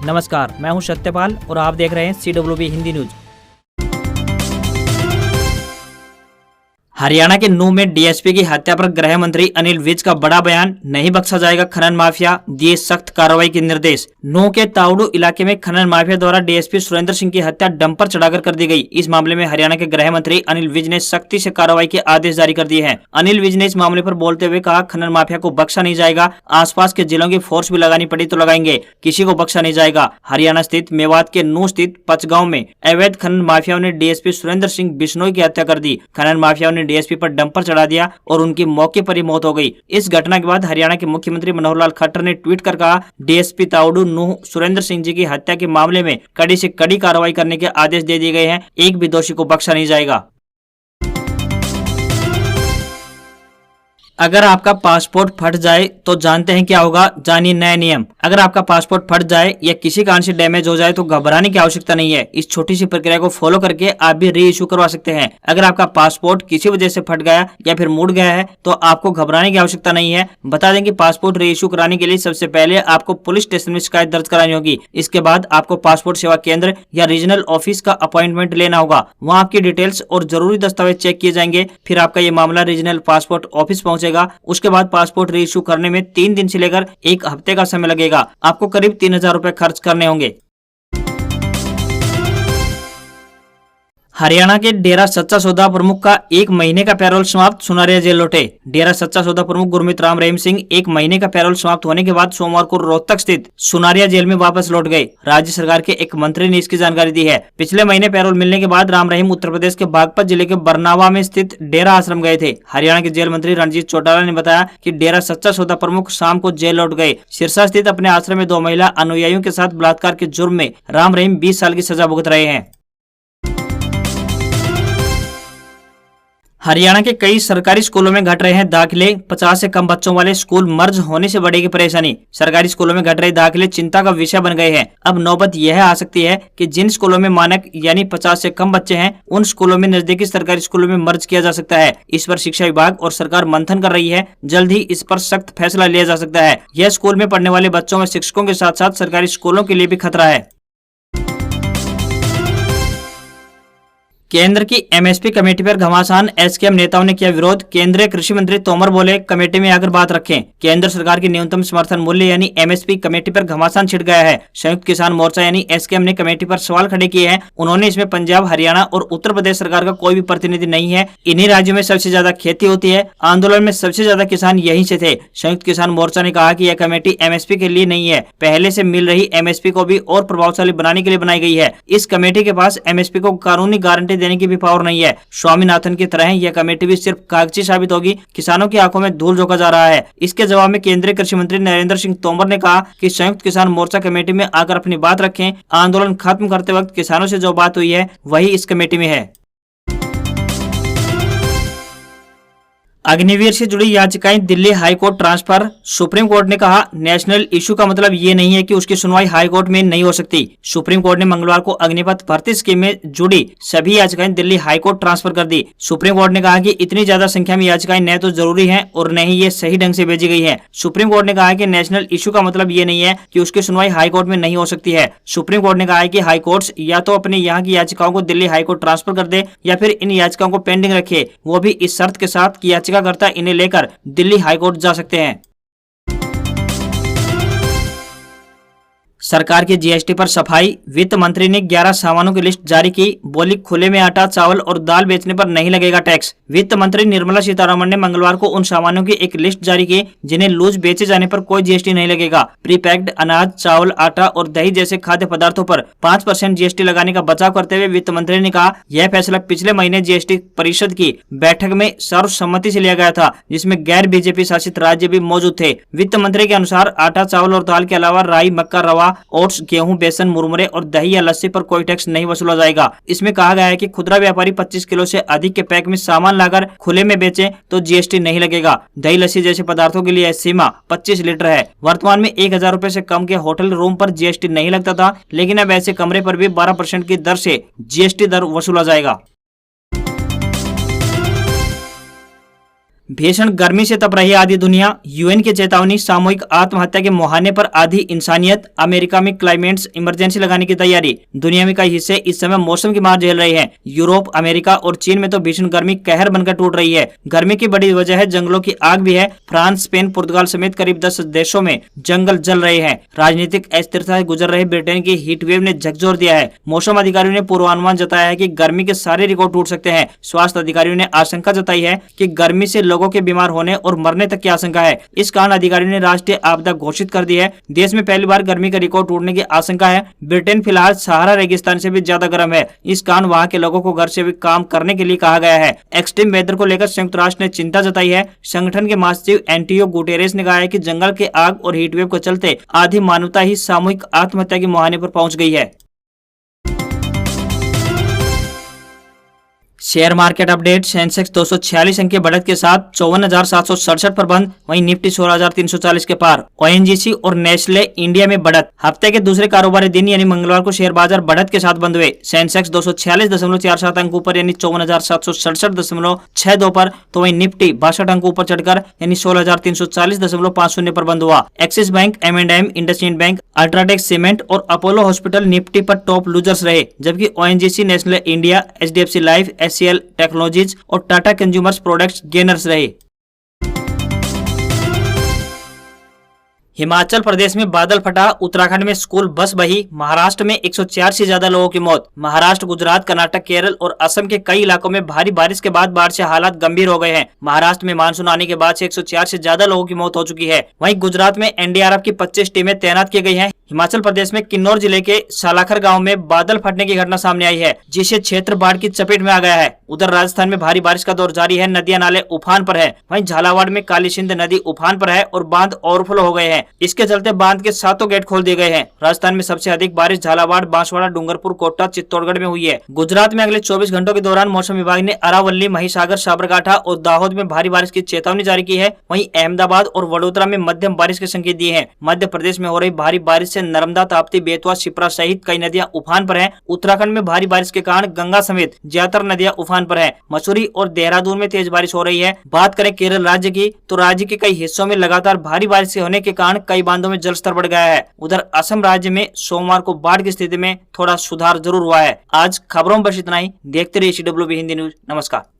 नमस्कार, मैं हूं सत्यपाल और आप देख रहे हैं CWB हिंदी न्यूज। हरियाणा के नूंह में डीएसपी की हत्या पर गृह मंत्री अनिल विज का बड़ा बयान। नहीं बख्शा जाएगा खनन माफिया, दिए सख्त कार्रवाई के निर्देश। नूंह के तावड़ू इलाके में खनन माफिया द्वारा डीएसपी सुरेंद्र सिंह की हत्या डंपर चढ़ाकर कर दी गई। इस मामले में हरियाणा के गृह मंत्री अनिल विज ने सख्ती से कार्रवाई के आदेश जारी कर दिए हैं। अनिल विज ने इस मामले पर बोलते हुए कहा, खनन माफिया को बख्शा नहीं जाएगा। आसपास के जिलों की फोर्स भी लगानी पड़ी तो लगाएंगे, किसी को बख्शा नहीं जाएगा। हरियाणा स्थित मेवात के नूंह स्थित पचगांव में अवैध खनन माफियाओं ने डीएसपी सुरेंद्र सिंह बिश्नोई की हत्या कर दी। खनन माफियाओं ने डीएसपी पर डंपर चढ़ा दिया और उनकी मौके पर ही मौत हो गई। इस घटना के बाद हरियाणा के मुख्यमंत्री मनोहर लाल खट्टर ने ट्वीट कर कहा, डीएसपी तावड़ू नूंह सुरेंद्र सिंह जी की हत्या के मामले में कड़ी से कड़ी कार्रवाई करने के आदेश दे दिए गए हैं। एक भी दोषी को बख्शा नहीं जाएगा। अगर आपका पासपोर्ट फट जाए तो जानते हैं क्या होगा, जानिए नए नियम। अगर आपका पासपोर्ट फट जाए या किसी कारण से डैमेज हो जाए तो घबराने की आवश्यकता नहीं है। इस छोटी सी प्रक्रिया को फॉलो करके आप भी री इशू करवा सकते हैं। अगर आपका पासपोर्ट किसी वजह से फट गया या फिर मुड़ गया है तो आपको घबराने की आवश्यकता नहीं है। बता दें कि पासपोर्ट री इशू कराने के लिए सबसे पहले आपको पुलिस स्टेशन में शिकायत दर्ज करानी होगी। इसके बाद आपको पासपोर्ट सेवा केंद्र या रीजनल ऑफिस का अपॉइंटमेंट लेना होगा। वहाँ आपकी डिटेल्स और जरूरी दस्तावेज चेक किए जाएंगे। फिर आपका ये मामला रीजनल पासपोर्ट ऑफिस पहुंचेगा। उसके बाद पासपोर्ट री इशू करने में 3 दिन से लेकर 1 हफ्ते का समय लगेगा। आपको करीब 3000 रुपए खर्च करने होंगे। हरियाणा के डेरा सच्चा सौदा प्रमुख का 1 महीने का पैरोल समाप्त, सुनारिया जेल लौटे। डेरा सच्चा सौदा प्रमुख गुरमीत राम रहीम सिंह 1 महीने का पैरोल समाप्त होने के बाद सोमवार को रोहतक स्थित सुनारिया जेल में वापस लौट गए। राज्य सरकार के एक मंत्री ने इसकी जानकारी दी है। पिछले महीने पैरोल मिलने के बाद राम रहीम उत्तर प्रदेश के बागपत जिले के बरनावा में स्थित डेरा आश्रम गए थे। हरियाणा के जेल मंत्री रणजीत चौटाला ने बताया कि डेरा सच्चा सौदा प्रमुख शाम को जेल लौट गए। सिरसा स्थित अपने आश्रम में 2 महिला अनुयायियों के साथ बलात्कार के जुर्म में राम रहीम 20 साल की सजा भुगत रहे हैं। हरियाणा के कई सरकारी स्कूलों में घट रहे हैं दाखिले। 50 से कम बच्चों वाले स्कूल मर्ज होने से बढ़ेगी परेशानी। सरकारी स्कूलों में घट रहे दाखिले चिंता का विषय बन गए हैं। अब नौबत यह आ सकती है कि जिन स्कूलों में मानक यानी 50 से कम बच्चे हैं उन स्कूलों में नजदीकी सरकारी स्कूलों में मर्ज किया जा सकता है। इस पर शिक्षा विभाग और सरकार मंथन कर रही है। जल्द ही इस पर सख्त फैसला लिया जा सकता है। यह स्कूल में पढ़ने वाले बच्चों में शिक्षकों के साथ साथ सरकारी स्कूलों के लिए भी खतरा है। केंद्र की एमएसपी कमेटी पर घमासान, एसकेएम नेताओं ने किया विरोध। केंद्रीय कृषि मंत्री तोमर बोले, कमेटी में आकर बात रखें। केंद्र सरकार की न्यूनतम समर्थन मूल्य यानी एमएसपी कमेटी पर घमासान छिड़ गया है। संयुक्त किसान मोर्चा यानी एसकेएम ने कमेटी पर सवाल खड़े किए हैं। उन्होंने इसमें पंजाब, हरियाणा और उत्तर प्रदेश सरकार का कोई भी प्रतिनिधि नहीं है। इन्हीं राज्यों में सबसे ज्यादा खेती होती है। आंदोलन में सबसे ज्यादा किसान यहीं से थे। संयुक्त किसान मोर्चा ने कहा कि यह कमेटी एमएसपी के लिए नहीं है, पहले से मिल रही एमएसपी को भी और प्रभावशाली बनाने के लिए बनाई गई है। इस कमेटी के पास एमएसपी को कानूनी गारंटी देने की भी पावर नहीं है। स्वामीनाथन की तरह यह कमेटी भी सिर्फ कागजी साबित होगी। किसानों की आंखों में धूल झोंका जा रहा है। इसके जवाब में केंद्रीय कृषि मंत्री नरेंद्र सिंह तोमर ने कहा कि संयुक्त किसान मोर्चा कमेटी में आकर अपनी बात रखें। आंदोलन खत्म करते वक्त किसानों से जो बात हुई है वही इस कमेटी में है। अग्निवीर से जुड़ी याचिकाएं Delhi high court transfer. Supreme court ने कहा, नेशनल इशू का मतलब ये नहीं है कि उसकी सुनवाई हाई कोर्ट में नहीं हो सकती। सुप्रीम कोर्ट ने मंगलवार को अग्निपथ भर्ती स्कीम में जुड़ी सभी याचिकाएं दिल्ली हाई कोर्ट ट्रांसफर कर दी। सुप्रीम कोर्ट ने कहा कि इतनी ज्यादा संख्या में याचिकाएं न तो जरूरी है और न ही ये सही ढंग से भेजी गई है। सुप्रीम कोर्ट ने कहा कि नेशनल इशू का मतलब ये नहीं है कि उसकी सुनवाई हाई कोर्ट में नहीं हो सकती है। सुप्रीम कोर्ट ने कहा है कि हाई कोर्ट या तो अपने यहाँ की याचिकाओं को दिल्ली हाई कोर्ट ट्रांसफर कर दे या फिर इन याचिकाओं को पेंडिंग रखे, वो भी इस शर्त के साथ कि याचिकाकर्ता इन्हें लेकर दिल्ली हाईकोर्ट जा सकते हैं। सरकार की जीएसटी पर सफाई। वित्त मंत्री ने 11 सामानों की लिस्ट जारी की। बोली, खुले में आटा, चावल और दाल बेचने पर नहीं लगेगा टैक्स। वित्त मंत्री निर्मला सीतारमण ने मंगलवार को उन सामानों की एक लिस्ट जारी की जिन्हें लूज बेचे जाने पर कोई जीएसटी नहीं लगेगा। प्रीपैक्ड अनाज, चावल, आटा और दही जैसे खाद्य पदार्थों पर 5% जीएसटी लगाने का बचाव करते हुए वित्त मंत्री ने कहा, यह फैसला पिछले महीने जीएसटी परिषद की बैठक में सर्वसम्मति से लिया गया था, जिसमें गैर बीजेपी शासित राज्य भी मौजूद थे। वित्त मंत्री के अनुसार आटा, चावल और दाल के अलावा राई, मक्का, रवा, ओट्स, गेहूं, बेसन, मुरमुरे और दही या लस्सी पर कोई टैक्स नहीं वसूला जाएगा। इसमें कहा गया है कि खुदरा व्यापारी 25 किलो से अधिक के पैक में सामान लाकर खुले में बेचे तो जीएसटी नहीं लगेगा। दही, लस्सी जैसे पदार्थों के लिए सीमा 25 लीटर है। वर्तमान में 1000 रुपए से कम के होटल रूम पर जीएसटी नहीं लगता था, लेकिन अब ऐसे कमरे पर भी 12% की दर से जीएसटी दर वसूला जाएगा। भीषण गर्मी से तप रही आधी दुनिया, यूएन की चेतावनी, सामूहिक आत्महत्या के मुहाने पर आधी इंसानियत, अमेरिका में क्लाइमेट इमरजेंसी लगाने की तैयारी। दुनिया में कई हिस्से इस समय मौसम की मार झेल रहे हैं। यूरोप, अमेरिका और चीन में तो भीषण गर्मी कहर बनकर टूट रही है। गर्मी की बड़ी वजह है जंगलों की आग भी है। फ्रांस, स्पेन, पुर्तगाल समेत करीब 10 देशों में जंगल जल रहे हैं। राजनीतिक अस्थिरता से गुजर रहे ब्रिटेन की हीट वेव ने झकझोर दिया है। मौसम अधिकारियों ने पूर्वानुमान जताया है कि गर्मी के सारे रिकॉर्ड टूट सकते हैं। स्वास्थ्य अधिकारियों ने आशंका जताई है कि गर्मी से लोगों के बीमार होने और मरने तक की आशंका है। इस कारण अधिकारियों ने राष्ट्रीय आपदा घोषित कर दी है। देश में पहली बार गर्मी का रिकॉर्ड टूटने की आशंका है। ब्रिटेन फिलहाल सहारा रेगिस्तान से भी ज्यादा गर्म है। इस कारण वहां के लोगों को घर से भी काम करने के लिए कहा गया है। एक्सट्रीम वेदर को लेकर संयुक्त राष्ट्र ने चिंता जताई है। संगठन के महासचिव एंटोनियो गुटेरेस ने कहा है कि जंगल के आग और हीटवेव के चलते आधी मानवता ही सामूहिक आत्महत्या के मुहाने पर पहुंच गई है। Share market update. सेंसेक्स 246 अंक के बढ़त के साथ 54,767 पर बंद, वहीं निफ्टी 16,340 के पार। ओएनजीसी और नेस्ले इंडिया में बढ़त। हफ्ते के दूसरे कारोबारी दिन यानी मंगलवार को शेयर बाजार बढ़त के साथ बंद हुए। सेंसेक्स 246.47 अंक ऊपर यानी 54,767.62 पर, तो वहीं निफ्टी 62 अंक ऊपर चढ़कर यानी 16,340.50 पर बंद हुआ। Axis bank, M&M, IndusInd bank, UltraTech cement और अपोलो हॉस्पिटल निफ्टी पर टॉप लूजर्स रहे, जबकि ONGC, Nestle India, HDFC life, HCL technologies और टाटा कंज्यूमर्स प्रोडक्ट्स गेनर्स रहे। हिमाचल प्रदेश में बादल फटा, उत्तराखंड में स्कूल बस बही, महाराष्ट्र में 104 से ज्यादा लोगों की मौत। महाराष्ट्र, गुजरात, कर्नाटक, केरल और असम के कई इलाकों में भारी बारिश के बाद बाढ़ से हालात गंभीर हो गए हैं। महाराष्ट्र में मानसून आने के बाद से 104 से ज्यादा लोगों की मौत हो चुकी है। वहीं गुजरात में NDRF की 25 टीमें तैनात की गई हैं। हिमाचल प्रदेश में किन्नौर जिले के सालाखर गांव में बादल फटने की घटना सामने आई है, जिससे क्षेत्र बाढ़ की चपेट में आ गया है। उधर राजस्थान में भारी बारिश का दौर जारी है, नदियां नाले उफान पर है। वहीं झालावाड़ में काली सिंध नदी उफान पर है और बांध ओवरफ्लो हो गए हैं। इसके चलते बांध के 7 गेट खोल दिए गए हैं। राजस्थान में सबसे अधिक बारिश झालावाड़, बांसवाड़ा, डूंगरपुर, कोटा, चित्तौड़गढ़ में हुई है। गुजरात में अगले 24 घंटों के दौरान मौसम विभाग ने अरावली, महिसागर, साबरकांठा और दाहोद में भारी बारिश की चेतावनी जारी की है। वहीं अहमदाबाद और वडोदरा में मध्यम बारिश के संकेत दिए हैं। मध्य प्रदेश में हो रही भारी बारिश से नर्मदा, ताप्ती, बेतवा, शिप्रा सहित कई नदियां उफान पर हैं। उत्तराखंड में भारी बारिश के कारण गंगा समेत ज्यादातर नदियां उफान पर हैं। मसूरी और देहरादून में तेज बारिश हो रही है। बात करें केरल राज्य की, तो राज्य के कई हिस्सों में लगातार भारी बारिश होने के कारण कई बांधों में जलस्तर बढ़ गया है। उधर असम राज्य में सोमवार को बाढ़ की स्थिति में थोड़ा सुधार जरूर हुआ है। आज खबरों में बस इतना ही। देखते रहिए CWB हिंदी न्यूज। नमस्कार।